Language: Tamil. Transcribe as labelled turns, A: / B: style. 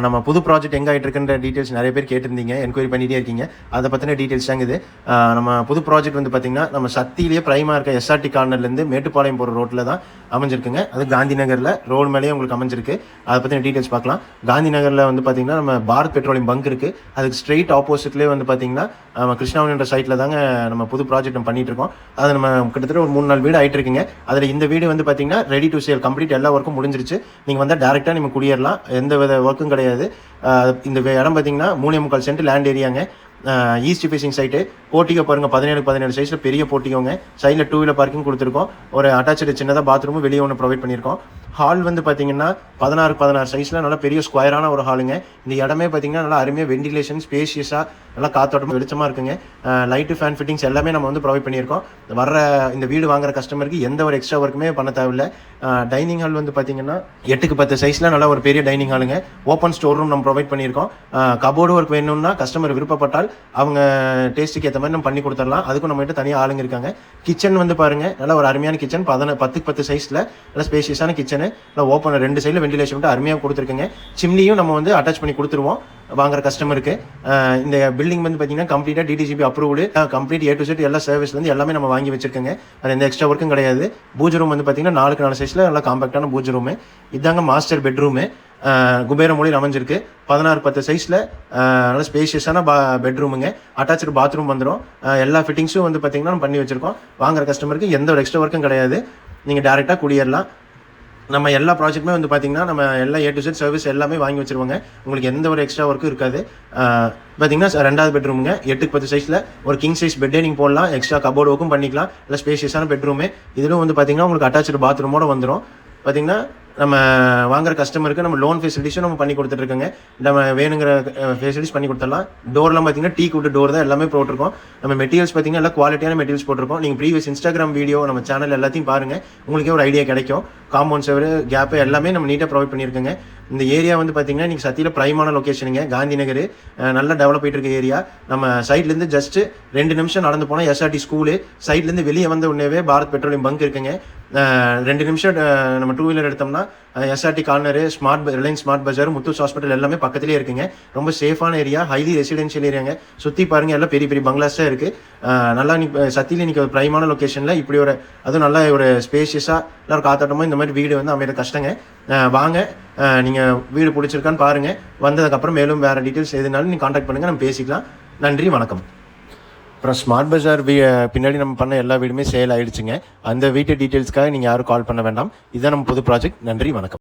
A: நம்ம புது ப்ராஜெக்ட் எங்கே ஆகிட்டு இருக்குன்ற டீட்டெயில்ஸ் நிறைய பேர் கேட்டிருந்தீங்க, என்கொயரி பண்ணிகிட்டே இருக்கீங்க. அதை பற்றின டீட்டெயில்ஸ் தாங்க இது. நம்ம புது ப்ராஜெக்ட் வந்து பார்த்திங்கன்னா நம்ம சத்தியிலேயே ப்ரைமாக இருக்க எஸ்ஆர்டி கார்னர்லேருந்து மேட்டுப்பாளையம் போகிற ரோட்டில் தான் அமைஞ்சிருக்குங்க. அது காந்தி நகரில் ரோடு மேலேயே உங்களுக்கு அமைஞ்சிருக்கு. அதை பற்றின டீட்டெயில்ஸ் பார்க்கலாம். காந்தி நகரில் வந்து பார்த்திங்கன்னா நம்ம பாரத் பெட்ரோலியம் பங்க் இருக்குது. அதுக்கு ஸ்ட்ரெயிட் ஆப்போசிட்லேயே வந்து பார்த்திங்கன்னா நம்ம கிருஷ்ணாவணின்ற சைட்டில் தாங்க நம்ம புது ப்ராஜெக்ட் நம்ம பண்ணிகிட்டு இருக்கோம். அது நம்ம கிட்டத்தட்ட ஒரு 3-4 வீடு ஆகிட்டு இருக்குங்க. அதில் இந்த வீடு வந்து பார்த்திங்கன்னா ரெடி டு சேல், கம்ப்ளீட் எல்லா ஒர்க்கும் முடிஞ்சிருச்சு. நீங்கள் வந்தால் டேரெக்டாக நீங்கள் குடியேறலாம், எந்த வித ஒர்க்கும் கிடையாது. இந்த இடம் பார்த்தீங்கன்னா 3.25 சென்ட் லேண்ட் ஏரியாங்க. East facing site. போட்டிகோ பாருங்கள், 17 சைஸில் பெரிய போட்டிக்கோங்க. சைடில் 2 வீலர் பார்க்கிங் கொடுத்துருக்கோம். ஒரு அட்டாச்சு சின்னதாக பாத்ரூமும் வெளியே ஒன்று ப்ரொவைட் பண்ணியிருக்கோம். ஹால் வந்து பார்த்தீங்கன்னா 16 சைஸில் நல்லா பெரிய ஸ்கொயரான ஒரு ஹாலுங்க. இந்த இடமே பார்த்தீங்கன்னா நல்லா அருமையாக வெண்டிலேஷன், ஸ்பேஷியஸாக நல்லா காத்தோட்டம் வெளிச்சமாக இருக்குங்க. லைட்டு, ஃபேன் ஃபிட்டிங்ஸ் எல்லாமே நம்ம வந்து ப்ரொவைட் பண்ணியிருக்கோம். வர இந்த வீடு வாங்குற கஸ்டமருக்கு எந்த ஒரு எக்ஸ்ட்ரா ஒர்க்குமே பண்ண தேவையில்லை. டைனிங் ஹால் வந்து பார்த்தீங்கன்னா 8x10 சைஸில் நல்லா ஒரு பெரிய டைனிங் ஹாலுங்க. ஓப்பன் ஸ்டோர் ரூம் நம்ம ப்ரொவைட் பண்ணியிருக்கோம். கபோர்டு ஒர்க் வேணும்னா கஸ்டமர் விருப்பப்பட்டால் அவங்க டேஸ்ட்டுக்கு ஏற்ற மாதிரி நம்ம பண்ணி கொடுத்துடலாம். அதுக்கும் நம்மகிட்ட தனியாக ஆளுங்க இருக்காங்க. கிச்சன் வந்து பாருங்கள், நல்லா ஒரு அருமையான கிச்சன். 10x10 சைஸில் நல்லா ஸ்பேஷியஸான கிச்சனு. நல்லா ஓப்பன் 2 சைடில் வெண்டிலேஷன் மட்டும் அருமையாக கொடுத்துருக்குங்க. சிம்னியும் நம்ம வந்து அட்டாச் பண்ணி கொடுத்துருவோம் வாங்குற கஸ்டமருக்கு. இந்த பில்டிங் வந்து பார்த்தீங்கன்னா கம்ப்ளீட்டாக DTCP approved, complete A to Z எல்லா சர்வீஸ்லேருந்து எல்லாமே நம்ம வாங்கி வச்சிருக்கோங்க. அது எந்த எக்ஸ்ட்ரா ஒர்க்கும் கிடையாது. பூஜை ரூம் வந்து பார்த்தீங்கன்னா 4x4 சைஸில் நல்லா காம்பாக்டான பூஜை ரூமு. இதாங்க மாஸ்டர் பெட்ரூமு. குபேர மொழியில் அமைஞ்சிருக்கு. 16x10 சைஸில் நல்ல ஸ்பேஷியஸான பெட்ரூமுங்க. அட்டாச்சு பாத்ரூம் வந்துடும். எல்லா ஃபிட்டிங்ஸும் வந்து பார்த்தீங்கன்னா நம்ம பண்ணி வச்சிருக்கோம். வாங்குற கஸ்டமருக்கு எந்த ஒரு எக்ஸ்ட்ரா ஒர்க்கும் கிடையாது. நீங்கள் டேரெக்டாக குடியேறலாம். நம்ம எல்லா ப்ராஜெக்ட்டுமே வந்து பார்த்திங்கன்னா நம்ம எல்லா A to Z சர்வீஸ் எல்லாமே வாங்கி வச்சுருவாங்க. உங்களுக்கு எந்த ஒரு எக்ஸ்ட்ரா ஒர்க்கும் இருக்காது. பார்த்திங்கன்னா 2வது பெட்ரூமுங்க. 8x10 சைஸில் ஒரு கிங் சைஸ் பெட்டே நீங்கள் போடலாம். எக்ஸ்ட்ரா கபோர்டு ஒர்க்கும் பண்ணிக்கலாம். இல்லை ஸ்பேஷியஸான பெட்ரூமு. இதிலும் வந்து பார்த்திங்கன்னா உங்களுக்கு அட்டாச்சு பாத்ரூமோடு வந்துடும். பார்த்திங்கன்னா நம்ம வாங்குற கஸ்டமருக்கு நம்ம லோன் ஃபெசிலிட்டிஸும் நம்ம பண்ணி கொடுத்துட்ருக்கோங்க. நம்ம வேணுங்கிற ஃபெசிலிட்டிஸ் பண்ணி கொடுத்துடலாம். டோர்லாம் பார்த்தீங்கன்னா டீ கூட்டு டோர் தான் எல்லாமே போட்டிருக்கோம். நம்ம மெட்டீரியல்ஸ் பார்த்தீங்கன்னா எல்லாம் குவாலிட்டியான மெட்டீரியல்ஸ் போட்டிருக்கோம். நீங்கள் ப்ரீவியஸ் இன்ஸ்டாகிராம் வீடியோ நம்ம சேனல் எல்லாத்தையும் பாருங்கள், உங்களுக்கே ஒரு ஐடியா கிடைக்கும். காம்பவுண்ட் செவரு, கேப்பு எல்லாமே நம்ம நீட்டாக ப்ரொவைட் பண்ணியிருக்கோங்க. இந்த ஏரியா வந்து பார்த்தீங்கன்னா நீங்கள் சத்தியில் ப்ரைமான லொக்கேஷனுங்க. காந்தி நகர் நல்லா டெவலப் ஆகிட்டு இருக்க ஏரியா. நம்ம சைட்லேருந்து ஜஸ்ட்டு 2 நிமிஷம் நடந்து போனால் எஸ்ஆர்டி ஸ்கூலு, சைட்லேருந்து வெளியே வந்த உடனேவே பாரத் பெட்ரோலியம் பங்க் இருக்குங்க. 2 நிமிஷம் நம்ம 2 வீலர் எடுத்தோம்னா எஸ்ஆர்டி கார்னரு, ரிலையன்ஸ் ஸ்மார்ட் பஜார், முத்தூஸ் ஹாஸ்பிட்டல் எல்லாமே பக்கத்துலேயே இருக்குங்க. ரொம்ப சேஃபான ஏரியா, ஹைலி ரெசிடென்ஷியல் ஏரியாங்க. சுற்றி பாருங்கள், எல்லாம் பெரிய பெரிய பங்களாஸ் தான் இருக்குது. நல்லா சத்தியில் இன்றைக்கி ஒரு ப்ரைமான லொக்கேஷனில் இப்படி ஒரு அதுவும் நல்லா ஒரு ஸ்பேஷியஸாக நல்லா ஒரு காத்தாட்டமாக இந்த மாதிரி வீடு வந்து அமையிற கஷ்டங்க. வாங்க, நீங்கள் வீடு பிடிச்சிருக்கான்னு பாருங்கள். வந்ததுக்கப்புறம் மேலும் வேறு டீட்டெயில்ஸ் எதுனாலும் நீங்கள் கான்டாக்ட் பண்ணுங்கள், நம்ம பேசிக்கலாம். நன்றி, வணக்கம். அப்புறம் ஸ்மார்ட் பஜார் பின்னாடி நம்ம பண்ண எல்லா வீடுமே சேல் ஆகிடுச்சுங்க. அந்த வீட்டு டீட்டெயில்ஸ்க்காக நீங்கள் யாரும் கால் பண்ண வேண்டாம். இதுதான் நம்ம புது ப்ராஜெக்ட். நன்றி, வணக்கம்.